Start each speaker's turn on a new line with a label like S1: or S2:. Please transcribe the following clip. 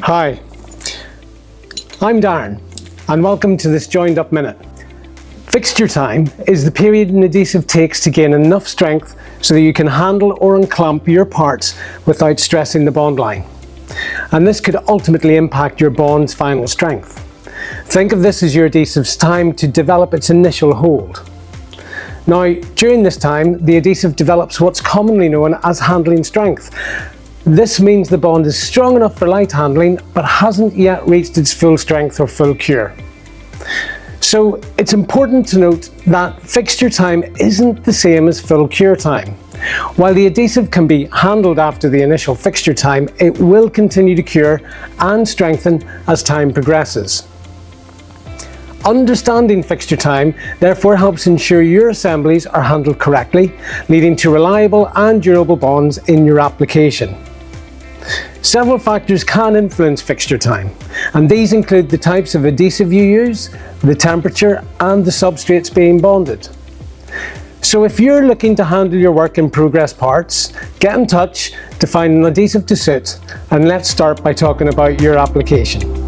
S1: Hi, I'm Darren and welcome to this Joined Up Minute. Fixture time is the period an adhesive takes to gain enough strength so that you can handle or unclamp your parts without stressing the bond line. And this could ultimately impact your bond's final strength. Think of this as your adhesive's time to develop its initial hold. Now, during this time, the adhesive develops what's commonly known as handling strength. This means the bond is strong enough for light handling, but hasn't yet reached its full strength or full cure. So it's important to note that fixture time isn't the same as full cure time. While the adhesive can be handled after the initial fixture time, it will continue to cure and strengthen as time progresses. Understanding fixture time therefore helps ensure your assemblies are handled correctly, leading to reliable and durable bonds in your application. Several factors can influence fixture time, and these include the types of adhesive you use, the temperature, and the substrates being bonded. So if you're looking to handle your work in progress parts, get in touch to find an adhesive to suit, and let's start by talking about your application.